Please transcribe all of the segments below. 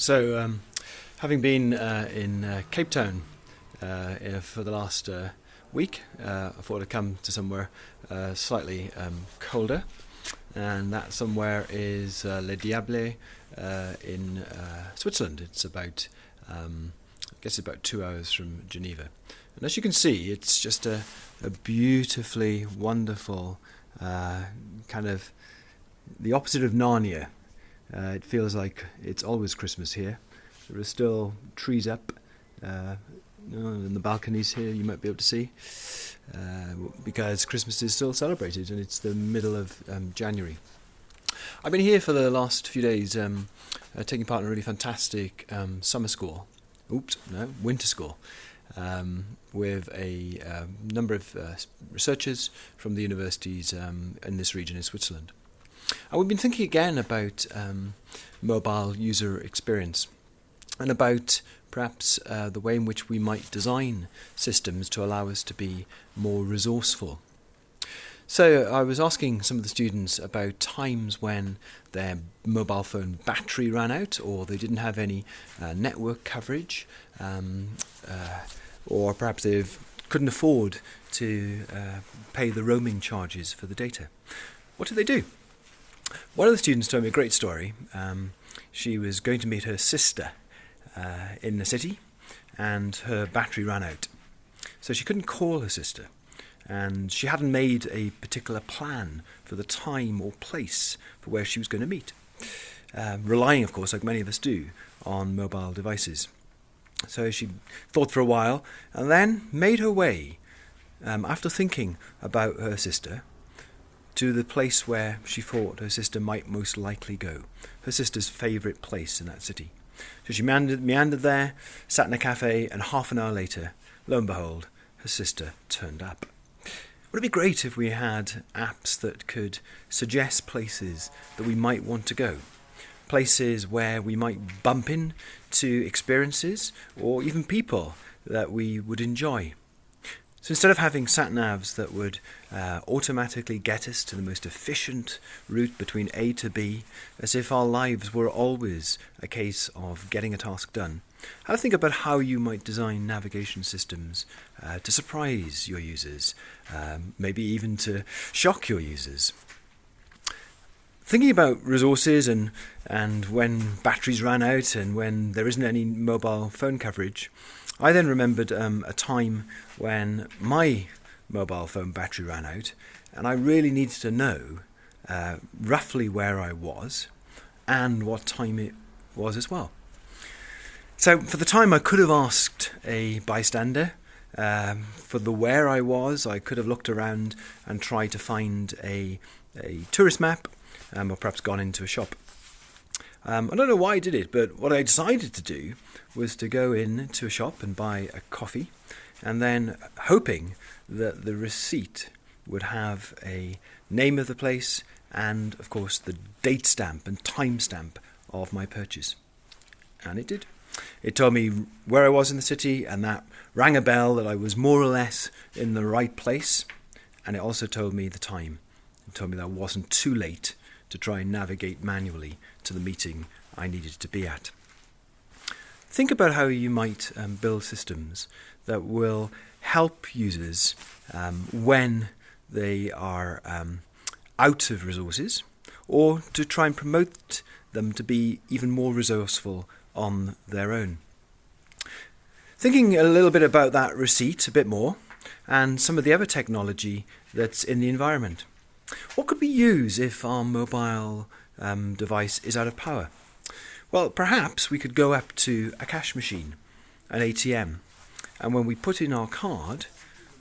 So, having been in Cape Town for the last week, I thought I'd come to somewhere slightly colder, and that somewhere is Le Diable in Switzerland. It's about, about 2 hours from Geneva. And as you can see, it's just a beautifully wonderful kind of the opposite of Narnia. It feels like it's always Christmas here. There are still trees up in the balconies here, you might be able to see, because Christmas is still celebrated and it's the middle of January. I've been here for the last few days taking part in a really fantastic winter school, with a number of researchers from the universities in this region in Switzerland. And we've been thinking again about mobile user experience and about perhaps the way in which we might design systems to allow us to be more resourceful. So I was asking some of the students about times when their mobile phone battery ran out, or they didn't have any network coverage, or perhaps they couldn't afford to pay the roaming charges for the data. What did they do? One of the students told me a great story. She was going to meet her sister in the city, and her battery ran out. So she couldn't call her sister, and she hadn't made a particular plan for the time or place for where she was going to meet, relying, of course, like many of us do, on mobile devices. So she thought for a while, and then made her way, after thinking about her sister, to the place where she thought her sister might most likely go, her sister's favourite place in that city. So she meandered there, sat in a cafe, and half an hour later, lo and behold, her sister turned up. Would it be great if we had apps that could suggest places that we might want to go? Places where we might bump into experiences or even people that we would enjoy. So instead of having sat-navs that would automatically get us to the most efficient route between A to B, as if our lives were always a case of getting a task done, have a think about how you might design navigation systems to surprise your users, maybe even to shock your users. Thinking about resources and when batteries ran out and when there isn't any mobile phone coverage, I then remembered a time when my mobile phone battery ran out, and I really needed to know roughly where I was and what time it was as well. So for the time, I could have asked a bystander. For the where I was, I could have looked around and tried to find a tourist map, or perhaps gone into a shop. I don't know why I did it, but what I decided to do was to go into a shop and buy a coffee, and then hoping that the receipt would have a name of the place and, of course, the date stamp and time stamp of my purchase. And it did. It told me where I was in the city, and that rang a bell that I was more or less in the right place, and it also told me the time. It told me that I wasn't too late to try and navigate manually to the meeting I needed to be at. Think about how you might build systems that will help users when they are out of resources, or to try and promote them to be even more resourceful on their own. Thinking a little bit about that receipt a bit more, and some of the other technology that's in the environment. What could we use if our mobile device is out of power? Well, perhaps we could go up to a cash machine, an ATM, and when we put in our card,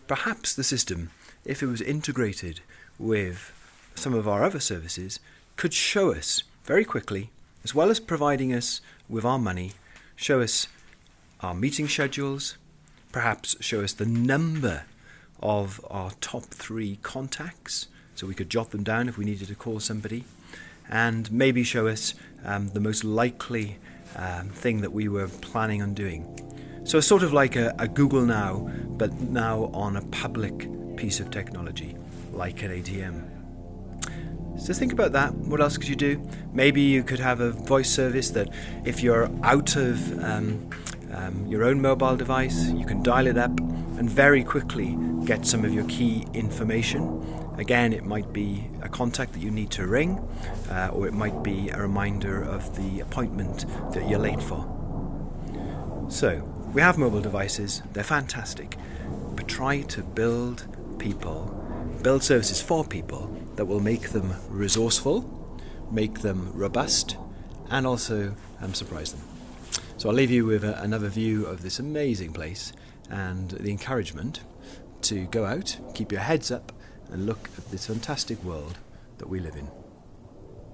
perhaps the system, if it was integrated with some of our other services, could show us very quickly, as well as providing us with our money, show us our meeting schedules, perhaps show us the number of our top 3 contacts, so we could jot them down if we needed to call somebody, and maybe show us the most likely thing that we were planning on doing. So it's sort of like a Google Now, but now on a public piece of technology, like an ATM. So think about that. What else could you do? Maybe you could have a voice service that if you're out of your own mobile device, you can dial it up and very quickly get some of your key information. Again, it might be a contact that you need to ring, or it might be a reminder of the appointment that you're late for. So, we have mobile devices, they're fantastic, but try to build services for people that will make them resourceful, make them robust, and also surprise them. So I'll leave you with another view of this amazing place and the encouragement to go out, keep your heads up, and look at this fantastic world that we live in.